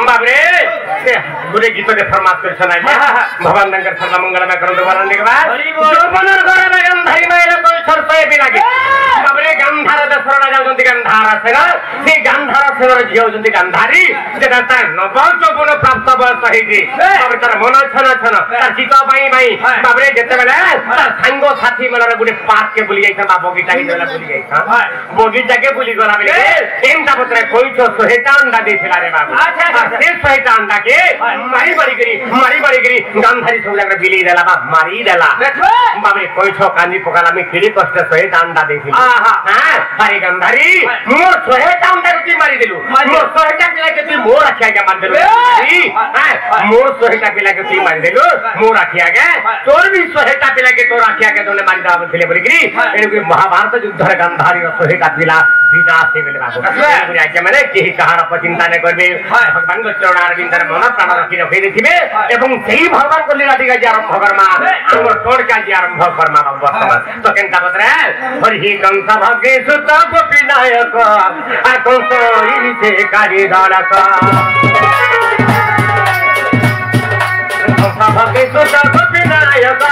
बाबरे गुरे गीत के फरमाश कर सुनाई भगवान नंगर सर्व मंगल में करन दोबारा के बाद जो बनर घर में गंधाई में कोई सरपय भी लागे बाबरे गंधार दसरा जाउंती गंधार से ना से गंधार से जियो जंती गंधारी जेटा ता नव चौगुण प्राप्त बयस हेजी बाबरे तार मन छन छन तार जीत भाई बाबरे जेते बेले तार संग साथी मनर गुटे पार्क के बुली जाई था बगीचा के देला बुली जाई था बगीचा के बुली गला बेले एंता पत्र कोई छो सोहेटा अंडा देथिला रे बाबू अच्छा से सोहेटा अंडा के मारी बारी करी गंधारी सब लग बिली देला बा मारी देला बाबरे कोई छो कानी पकाला में खिड़ी कष्ट सोहेटा अंडा देथिला हां अरे गंधारी मोर सोहेटा अंडा की मारी देलु मोर सोहेटा पिला के तू मोर रखिया के मार देलु हां मोर सोहेटा पिला के तू मार देलु मोर रखिया के तोर भी सोहेटा पिला के तोर रखिया के तोने मारी दाव थिले बोली गिरी एनु महाभारत युद्ध रे गंधारी सोहेटा पिला विनाश हे बेले बाबू गुरी आज्ञा माने केही कहार चिंता नै करबे भगवान को चरणार बिंदर मन प्राण रखि रखि दिथिबे एवं सेही भगवान को लीला दिगा आरंभ करमा हमर तोड़ का आरंभ करमा वर्तमान तो केनता बतरे हरि कंस भागे सुत गोपी नायक आ कंस इसे कारी दानक कंस भागे सुत गोपी नायक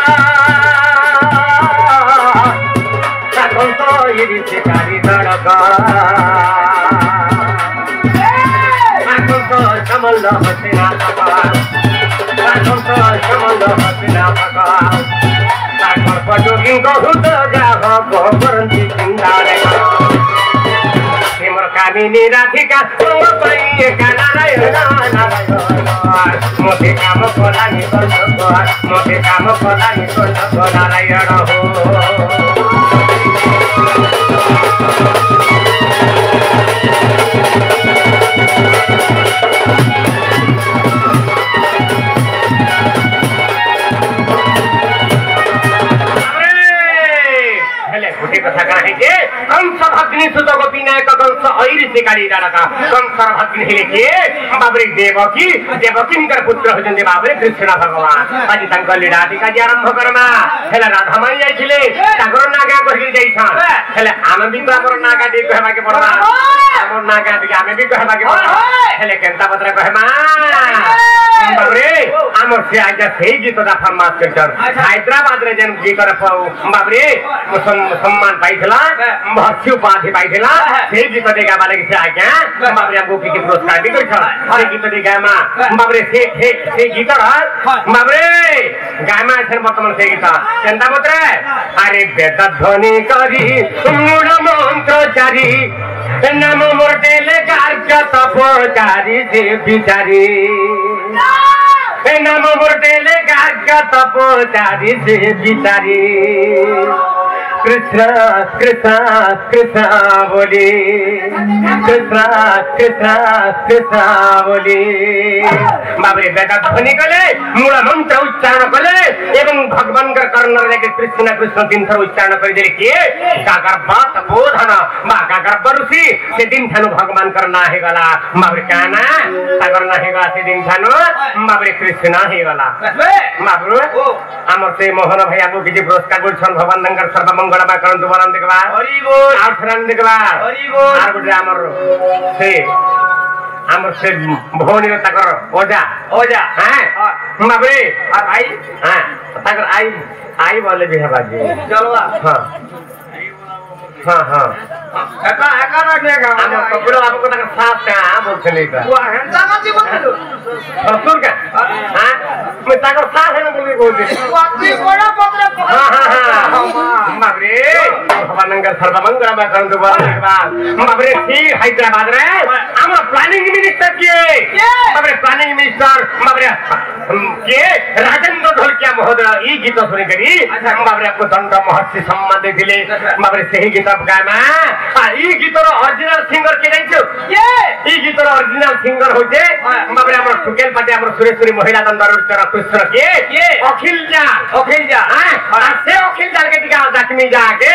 कंस इसे कारी दानक कमल हसिना भगवान कंस कमल हसिना भगवान सागर पजोगी बहुत जाह गोबरंती चिंदारे सिमर कामिनी राधिका तुम पई नारायण मोटे काम कोलानी तो नारायण हो कंस भग्नि सुत गोपी नायक कंस ऐरी से गाड़ी डालका कंस भग्नि लेके बाबरे देवकी कर पुत्र होजंदे बाबरे कृष्ण भगवान आज तंक लीला टिका आरंभ करमा हेला राधा माई जाइथिले ताकर नागा कहि जाइछा हेले आमे भी ताकर नागा दे कहबा के पड़बा हमर नागा दे आमे भी कहबा के पड़बा हेले केनता पत्र कहमा बाबरे हमर से आजा सही गीत दा फरमाश करछन हैदराबाद रे जन गीत रे बाबरे सम्मान पाइथला महर्षि उपाधि पाइथला से गीत देगा वाले के आज्ञा बाबरे हमको की पुरस्कार भी करछ से गीत देगा मा बाबरे से गीत बाबरे गामा छन वर्तमान से गीत केनता पत्र अरे वेद ध्वनि करी मूल मंत्र जारी नाम मोर देले कार्य तपचारी से बिचारी नाम मोर देले कार्य तपचारी से बिचारी कृष्ण कृष्ण कृष्ण बोली कृष्ण कृष्ण कृष्ण बोली बाबरे वेद ध्वनि कले मूल मंत्र उच्चारण कले एवं भगवान कर कर्ण रे कृष्ण कृष्ण तीन थर उच्चारण कर देले के गागर्भत बोधन बा गागर्भ ऋषि से दिन थानु भगवान कर ना हे गला बाबरे काना सागर ना हे गा से दिन थानु बाबरे कृष्ण हे गला बाबरे हमर से मोहन भैया को किछि पुरस्कार गुलछन भगवान नंगर सर्व मंगल में करन दुबारा देखबा हरि बोल आठ रन देखबा हरि बोल आर गुटे हमर से भवनी तकर ओजा हैं बाबरे और आई हां तकर आई वाले भी है बाजी चलवा हां एका रखनेगा हम कपड़ो आपको तक साफ का बोलते नहीं का वो हंता का जी बोलते ससुर का हां मैं तकर साफ है ना बोलते पत्नी कोड़ा पत्र हां बाबरे भगवान नंगर सर्व मंगल में करन दुबारा बाबरे ठीक हैदराबाद रे हम प्लानिंग मिनिस्टर के बाबरे प्लानिंग मिनिस्टर बाबरे के राजेंद्र ढोलकिया महोदय ई गीत सुनि करी बाबरे आपको दंड महर्षि सम्मान देथिले बाबरे सही गीत गामा ई गीतर ओरिजिनल सिंगर के जाइछो ये ई गीतर ओरिजिनल सिंगर होते बाबरे हमर सुकेल पाटे हमर सुरेश्वरी महिला दंडर चर कृष्ण के अखिल जा हां से अखिल जा के दिगा दाखमी जाके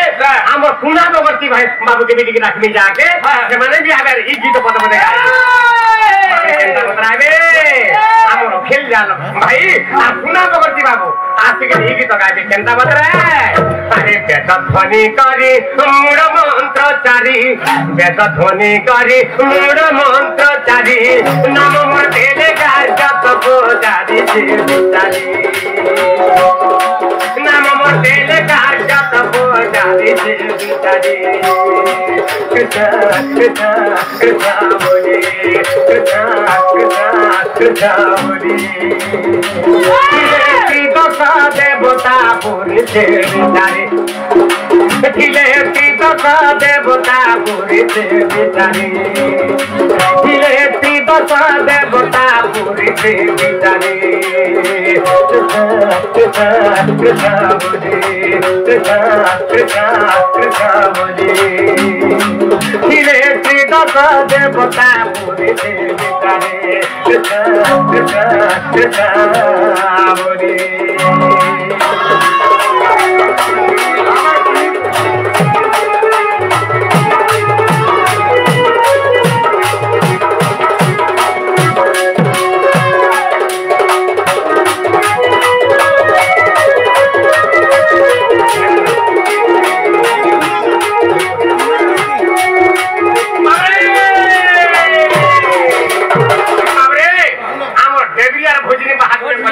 हमर पुना बगर्ती भाई बाबू के बेटी के दाखमी जाके से माने भी आगे ई गीत पद बदे गाए केनता बताबे जाल भाई सुना बगरती बाबू आसिक ही गीत गाइबे केनता बतरे अरे वेद ध्वनि करी मूढ़ मंत्र चारी वेद ध्वनि करी मूढ़ मंत्र चारी नाम मोर देले गाजत पूजारी बिचारी नाम मोर देले गाजत पूजारी बिचारी कृष्ण कृष्ण कृष्ण बोले कृष्ण कृष्ण कृष्ण बोले दशा देवता पुरी से बिचारी खिले दशा देवता पुरी से बिचारी खिले दशा देवता पुरी से बिचारी कृष्ण कृष्ण कृष्ण बोले कृष्ण कृष्ण कृष्ण बोले खिले दशा देवता पुरी से बिचारी कृष्ण कृष्ण कृष्ण बोले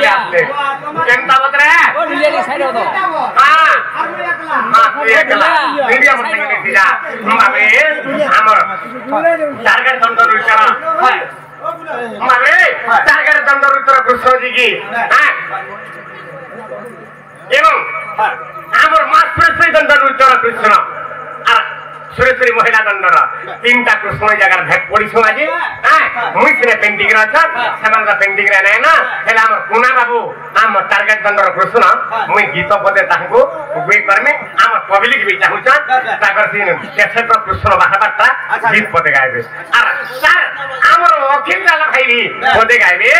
जनता बत रहे हैं मीडिया में दिला मामे हमर टारगेट दंडर विचार मामे टारगेट दंडर विचार कृष्ण जी की एवं हमर मास्टर दंडर विचार कृष्ण सुरेश्वरी महिला दंडर तीन टा कृष्ण जगह भेट पड़ी छु आज मुई सिने पेंटिंग रा छ समान रा पेंटिंग रा नै ना हेला हम कुना बाबू हम टारगेट दंडर कृष्ण मुई गीत पदे ताको वे करमे हम पब्लिक भी चाहू छ ताकर दिन कैसेट रा कृष्ण बाहाबाटा गीत पदे गाइबे अर सर हमर अखिल जाला भाई पदे गाइबे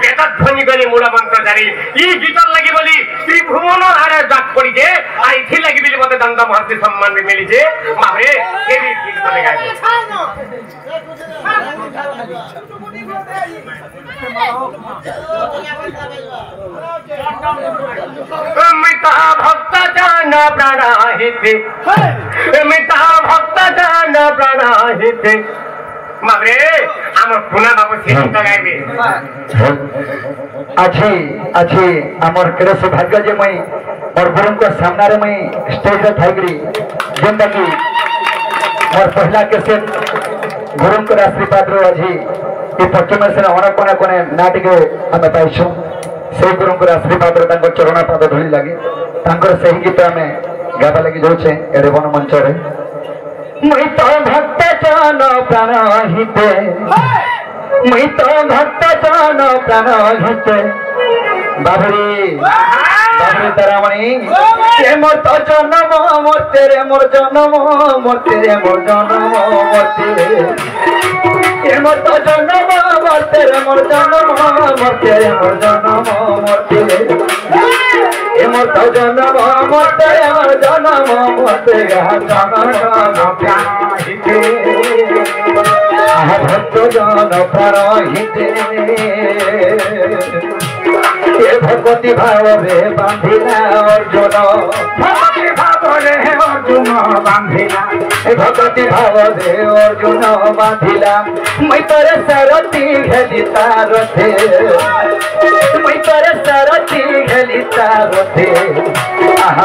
वेद ध्वनि गरी मूल मंत्र जारी ई गीत लागि बोली त्रिभुवन आरे जात पड़ी जे आई थी लागि बिली मते दंड महर्षि सम्मान भी मिली जे मारे ये भी गीत पदे गाइबे मिता भक्त जान प्राणाहिते मिता भक्त जान प्राणाहिते मारे हमर पुना बाबू सिंह गाइबे अच्छी अच्छी हमर केरे सौभाग्य जे मई और गुरु को सामने रे मई स्टेज रे थाइगरी जेंदा की और पहला कैसेट गुरु को आशीर्वाद रो अजी ये पश्चिम से अनेक कोने कोने नाटक हमें पाइछु से गुरु को आशीर्वाद रो तांको चरण पाद धुली लागे तांकर सही गीत हमें गाबा लगी जोछे एरे वन मंच रे मैं तो भक्त जान प्राणहिते मैं तो भक्त जान प्राणहिते बाबरी बाबरी तारामणि ये मोर तो जन्म मोर तेरे मोर जन्म मोर तेरे मोर जन्म मोर तेरे ये मोर तो जन्म मोर तेरे मोर जन्म मोर तेरे मोर जन्म मोर तेरे ये मोर तो जन्म मोर तेरे मोर जन्म मोर तेरे जन्म प्राणहिते भक्त जन प्राणहिते ये भगवती भाव रे बांधिला अर्जुन भगवती भाव रे अर्जुन बांधिला भगवती भाव रे अर्जुन बांधिला मैं तोरे सरती घेली तारथे मैं तोरे सरती घेली तारथे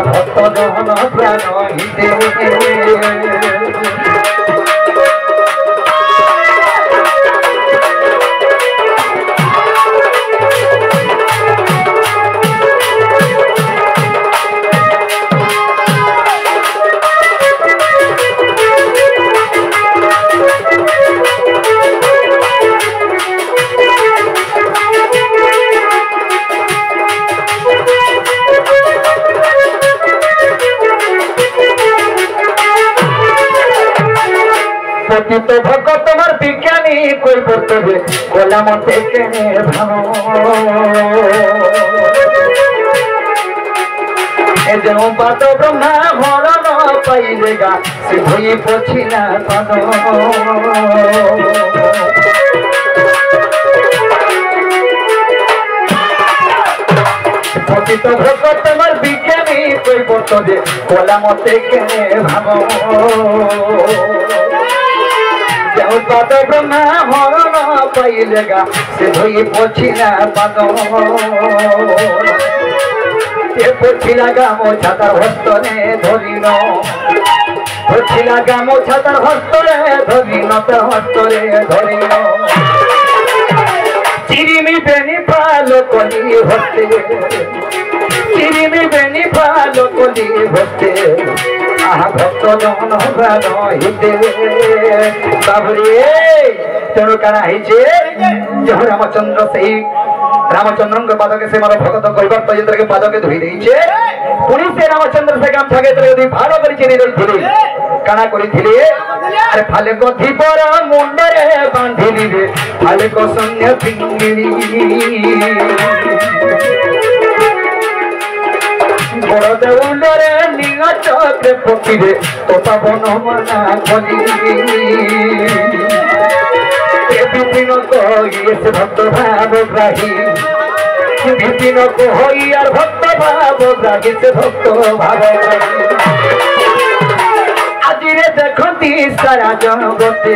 भक्त जन प्राणहिते तो भगत तुम्हार विज्ञानी कोई बर्तव्य कोला मते केने भाव ए जो बात ब्रह्मा हरण पाइलेगा से भई पछिला पद কল্পিত ভোগ তোমার বিজ্ঞানী কই বর্তনে কোলা মতে কেনে ভাব যেও পাদ ব্রহ্মা হরণ পাইলে গা সে ধই পছিলা পাদ এ পছিলা গামো ছাতার হস্তনে ধরিন পছিলা গামো ছাতার হস্তরে ধরিন তো হস্তরে ধরিন চিরিমি বেনি পালো কলি হতে চিরিমি বেনি পালো কলি হতে আহা ভক্ত জন প্রাণ হিতে বাবুরে তেণু কাଣା ହେଇଛି ଯେଉଁ ରାମଚନ୍ଦ୍ର ସେହି ରାମଚନ୍ଦ୍ରଙ୍କ ପାଦକେ ସେ ମୋର ଭଗତ କହିବାର ପର୍ଯ୍ୟନ୍ତକେ ପାଦକେ ଧୋଇ ଦେଇଛେ ପୁଣି ସେ ରାମଚନ୍ଦ୍ର ସେ ଗାମଛାକେ ଯଦି ଭାର କରି ଚିରି ଦେଇଥିଲେ କାଣା କରିଥିଲେ ଆରେ ଫାଲେକ ଥିବର ମୁଣ୍ଡରେ ବାନ୍ଧିଲି ରେ ଫାଲେକ ଶୂନ୍ୟ ପିଙ୍ଗିଳି ବଡ଼ ଦେଉଳରେ ନିଅ ଚକ୍ରେ ପକିରେ ତୋତା ବନ ମନା ଖଲି বিপিন কইছে ভক্ত ভাব গ্রাহী বিপিন কই আর ভক্ত ভাব গ্রাহী সে ভক্ত ভাব আজিরে দেখন্তি সারা জগতে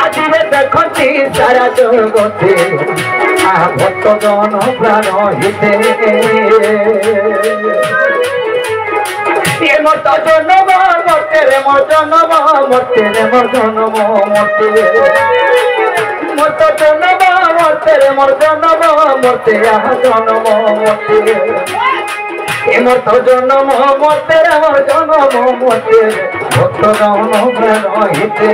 আজিরে দেখন্তি সারা জগতে ভক্ত জন প্রাণ হিতে মত জন্ম মরতে রে মর জন্ম মরতে রে মর জন্ম মরতে মত জন্ম মরতে রে মর জন্ম মরতে আহ জন্ম মরতে এ মত জন্ম মরতে রে মর জন্ম মরতে ভক্ত জন প্রাণ হিতে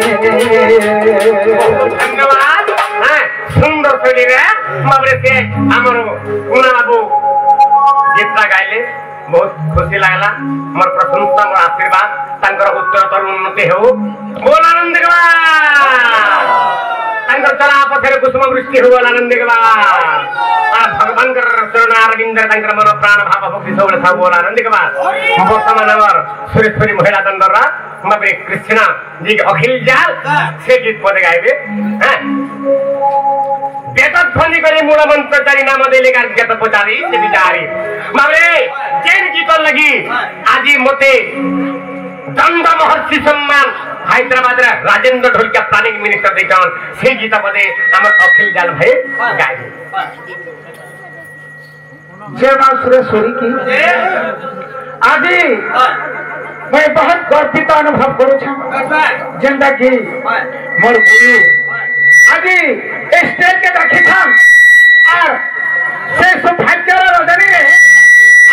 ধন্যবাদ হ্যাঁ সুন্দর শৈলীরে বাবরে সে আমার কুনা বাবু গীতটা গাইলে बहुत खुशी लगला मोर प्रशंसा मोर आशीर्वाद तांकर उत्तरोत्तर उन्नति हो बोल आनंद के बाद तांकर चला पथरे कुसुम वृष्टि हो बोल आनंद के बाद भगवान कर चरण अरविंद तांकर मन प्राण भाव भक्ति सब था बोल आनंद के बाद वर्तमान हमर सुरेश्वरी महिला दंडरा मबे कृष्णा जी के अखिल जाल से गीत पद गाइबे हैं बेतध्वनि करे मूल मंत्रचारी नाम देले गीत पचारी से विचारी बाबरे जेन गीत लगी आजी मते दंड महर्षि सम्मान हैदराबाद रे राजेंद्र ढोलकिया प्लानिंग मिनिस्टर देखन से गीत पदे हमर अखिल जाल भाई गाइबे जय मां सुरेश्वरी की आजी मैं बहुत गर्वित अनुभव करू छम जेंदा की मोर गुरु आजी स्टेज के देखी था और से सौभाग्य रजनी रे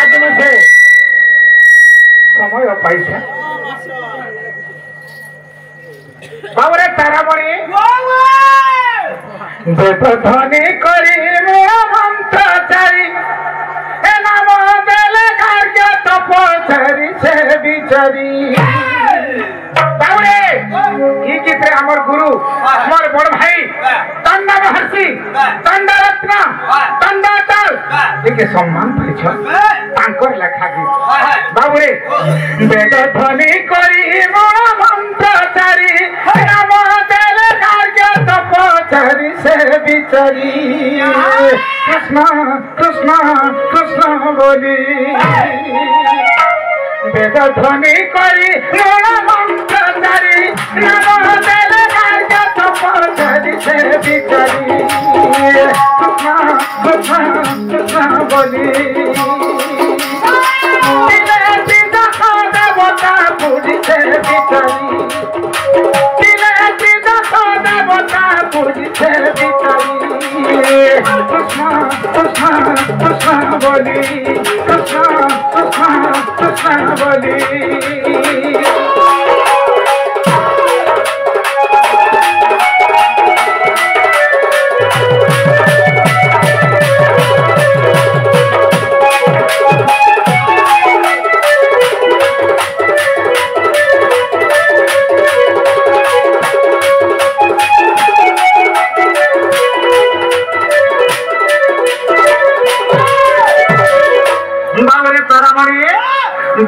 आज मुझे समय पाइछे बाबरे तारामणि बेतध्वनि करी मंत्रचारी ए नाम देले कार्य तपचारी से बिचारी बाबरे की गीत रे हमर गुरु हमर बड़ भाई दंड महर्षि दंड रत्न दंडाटल एके सम्मान पाइछ तांकर लेखा गीत बाबरे वेद ध्वनि करी मंत्रचारी नाम देले कार्य तपचारी से बिचारी कृष्ण कृष्ण कृष्ण बोली वेद ध्वनि करी मंत्रचारी नाम देले कार्य तपचारी से बिचारी कृष्ण कृष्ण कृष्ण बोली देवता पूजी से बिचारी देवता पूजी से बिचारी कृष्ण कृष्ण कृष्ण बोली कृष्ण कृष्ण कृष्ण बोली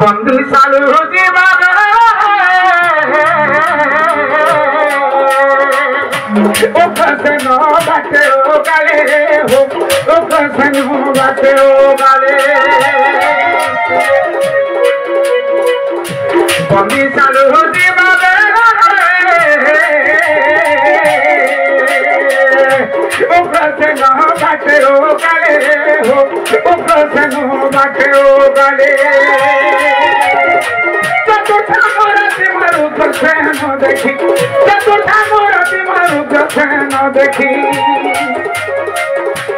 बंधु सालू जी बाबा ओ फसे न बाटे ओ गाले हो ओ प्रसन्न बाटे ओ गाले बंदी चालू दीवाले ओ प्रसन्न बाटे ओ गाले ओ प्रसन्न बाटे ओ गाले चतुर्था मोरती मारू प्रसन्न देखी चतुर्था मोरती मारू प्रसन्न देखी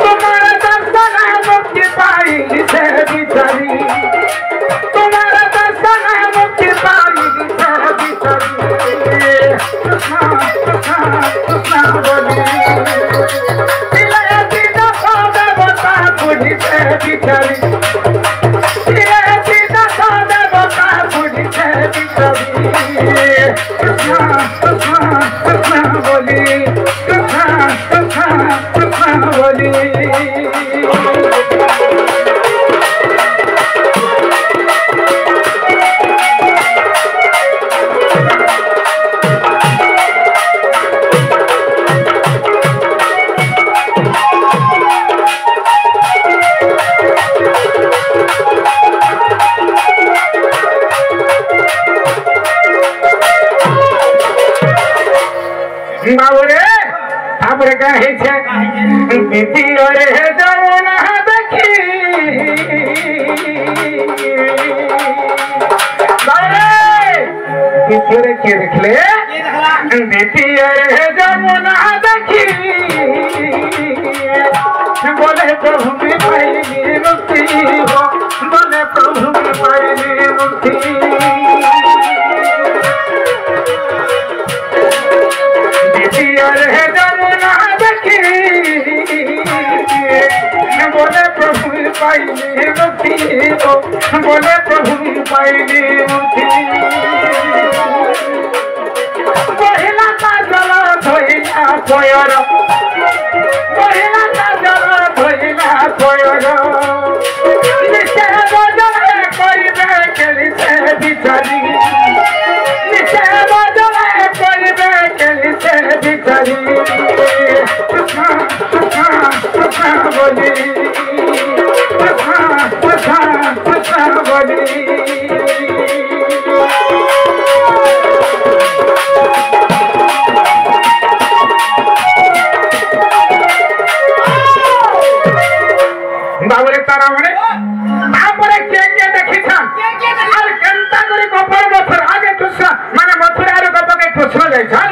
तुम्हारा दर्शन मुक्ति पाई से बिचारी तुम्हारा दर्शन मुक्ति पाई से बिचारी कृष्णा कृष्णा कृष्णा बोली इलायती दशा देवता बुझी से बिचारी इलायती दशा देवता बुझी से बिचारी कृष्णा कृष्णा कृष्णा बोली कृष्णा कृष्णा कृष्णा बोली बाबूरे तापर कहे छे दीदी रे जमुना देखी बाबूरे दीदी रे के देखले दीदी रे जमुना देखी बोले प्रभु में पाइली मुक्ति हो बोले प्रभु में पाइली मुक्ति बोले प्रभु पाइली मुक्ति बोले प्रभु पाइली मुक्ति पहिला का जल धोइला कोयर पहिला का जल धोइला कोयर निश्चय बजले करिबे केली से बिचारी निश्चय बजले करिबे केली से बिचारी कृष्णा कृष्णा कृष्णा बोली कृष्णा कृष्णा कृष्णा बोली बाबुरे तारा मने आपरे के देखि छन और केनता करी गोपर मथुर आगे तुसा माने मथुरा रे गोप के पुछलो जाय छन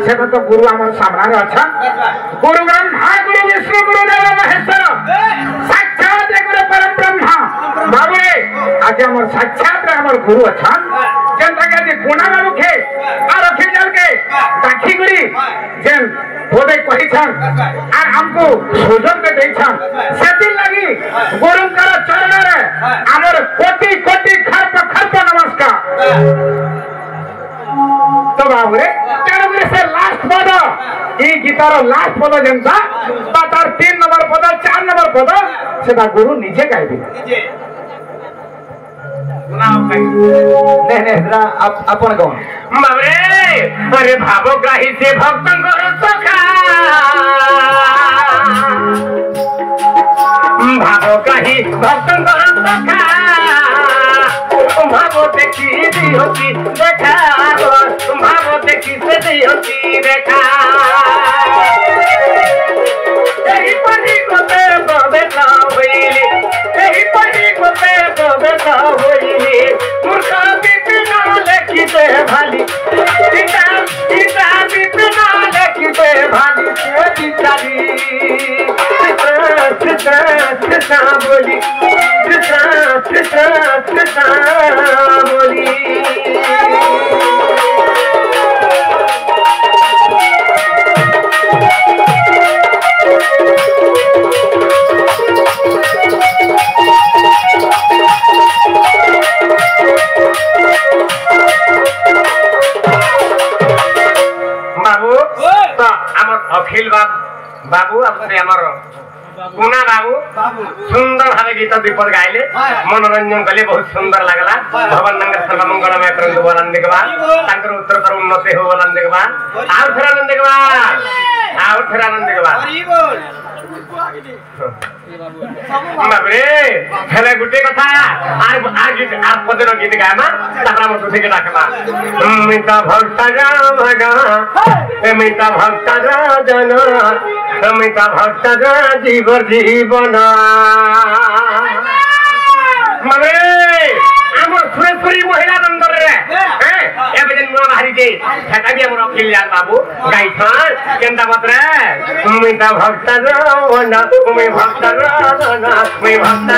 से तो गुरु हमर सामना रे अच्छा गुरु ब्रह्मा गुरु विष्णु गुरु देव महेश्वर साक्षात गुरु परम ब्रह्मा बाबुरे आज हमर साक्षात रे हमर गुरु अच्छा जेनता के गुणा बाबू के आ रखी जल के दाखी गुरी जेन बोले कही छन और हमको सुजन के देई छन सेति लगी गुरु कर चरण रे हमर कोटि कोटि खर्प खर्प नमस्कार तो बाबू रे तेरे से लास्ट पद ई गीतार लास्ट पद जेनता तार 3 नंबर पद 4 नंबर पद सेटा गुरु निजे गाइबे नहीं नहीं अपन कौन अरे भावग्राही से भक्त करो सखा भावग्राही भक्त करो सखा भाव देखी दियोती देखा भाव देखी से दियोती देखा यही परी को ते बेटा होइली यही परी को ते बेटा होइली मूर्खा बिना लेखिते भाली सीता सीता बिना लेखिते भाली से बिचारी कृष्ण कृष्ण बोली कृष्ण कृष्ण कृष्ण बोली बाबू तो अखिल बाबू आपसे कुना बाबू सुंदर भाव गीत दीपद गाइले मनोरंजन कले बहुत सुंदर लगला भवन नंगर सर्वमंगल में करंदु बोलंदे के बाद तांकर उत्तर कर उन्नति हो बोलंदे के बाद आउ फिर आनंद के बाद आउ फिर आनंद के बाद বাবরে হেলে গুটে কথা আর আর পদের গীত গায়মা তারপর আমার থেকে ডাকবা মিতা ভক্ত রামনা মিতা ভক্ত রাজন মিতা ভক্ত জীব জীবন মানে আমার সুরেশ্বরী মহিলা দন্দরে হ্যাঁ এবে যেন নূর বাহারিছে সেটা বি আমার অখিলাল বাবু গাইছন কেনটা বতরে মিতা ভক্ত রামন তুমি ভক্ত রাজন তুমি ভক্ত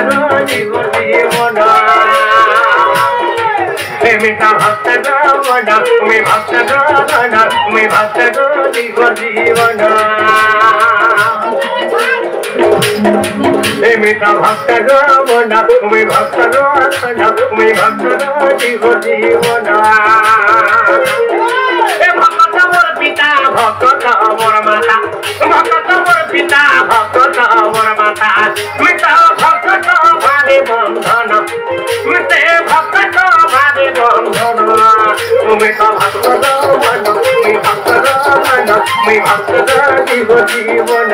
জীব জীবন মিতা ভক্ত রামন তুমি ভক্ত রাজন তুমি ভক্ত জীব জীবন মিতা ভক্ত রামন তুমি ভক্ত রাজন তুমি ভক্ত জীব জীবন ভক্ত মোর পিতা ভক্ত মোর মাতা ভক্ত মোর পিতা ভক্ত মোর মাতা মিতা ভক্ত ভাবে বন্ধন মিতে ভক্ত ভাবে বন্ধন তুমি তো ভক্ত রামন তুমি ভক্ত রামন তুমি ভক্ত জীব জীবন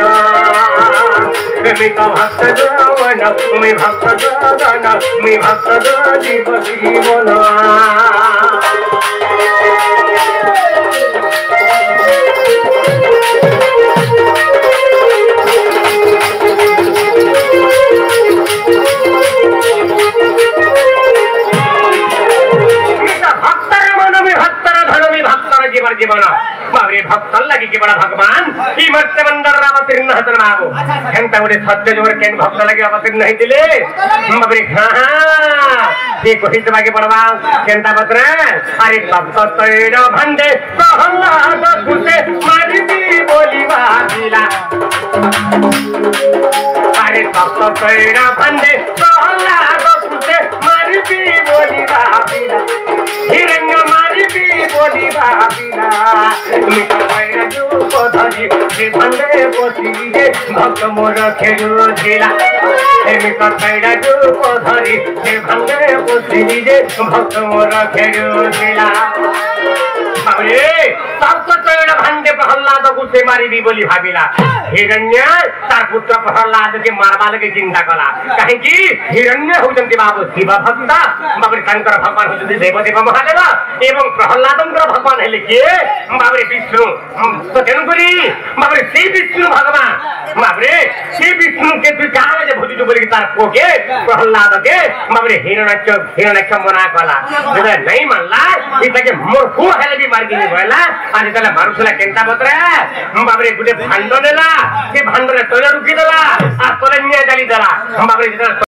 মিতা ভক্ত রামন তুমি ভক্ত রাজন তুমি ভক্ত জীব জীবন জীবন বাবরে ভক্তর লাগি কি বড় ভগবান কি মরতে বন্দর অবতীর্ণ হতন বাবু কেনটা বলে সত্য জোর কেন ভক্ত লাগি অবতীর্ণ হইতিলে বাবরে হ্যাঁ ঠিক কহিতে বাকি পড়বা কেনটা বতরে আরে ভক্ত তৈর ভান্ডে প্রহ্লাদ খুশে মারিবি বলিবা দিলা আরে ভক্ত তৈর ভান্ডে প্রহ্লাদ খুশে মারিবি বলিবা দিলা হিরণ্য মারিবি বলিবা দিলা তুমি তো বাইরে যুগ ধরি সে ভান্ডে বসিলে ভক্ত মোর খেলুছিলা তুমি তো বাইরে যুগ ধরি সে ভান্ডে বসিলে ভক্ত মোর খেলুছিলা বাবরে ভক্ত তৈর ভান্ডে প্রহ্লাদকে সে মারিবি বলি ভাবিলা হিরণ্য তার পুত্র প্রহ্লাদকে মারবা লাগে চিন্তা কলা কাহিଁକି হিরণ্য হউଛନ୍ତି বাবু শিব ভক্ত বাবরে ତାଙ୍କର ଭଗବାନ ହଉଛନ୍ତି ଦେବଦେବ ମହାଦେବ ଏବଂ ପ୍ରହ୍ଲାଦଙ୍କର ଭଗବାନ ହେଲେ କିଏ ବାବରେ ବିଷ୍ଣୁ ତ ତେଣୁକରି ବାବରେ ସେଇ ବିଷ୍ଣୁ ଭଗବାନ ବାବରେ ସେଇ ବିଷ୍ଣୁକେ ତୁ କାହା ଯେ ଭୋଜିଛୁ ବୋଲିକି ତାର ପୁଅକେ ପ୍ରହ୍ଲାଦକେ ବାବରେ ହିରଣ୍ୟାକ୍ଷ ମନା କଲା ଯେତେବେଳେ ନାଇଁ ମାନିଲା ତାକେ ମୋର ପୁଅ ହେଲେ ବି ମାରିକିନି କହିଲା ଆଉ ଯେତେବେଳେ ମାରୁଥିଲା କେନ୍ତା ପତ୍ରେ ବାବରେ ଗୋଟେ ଭାଣ୍ଡ ନେଲା ସେ ଭାଣ୍ଡରେ ତଳେ ରୁକିଦେଲା ଆଉ ତଳେ ନିଆଁ ଜାଳିଦେଲା ବାବରେ ଯେତେବେଳେ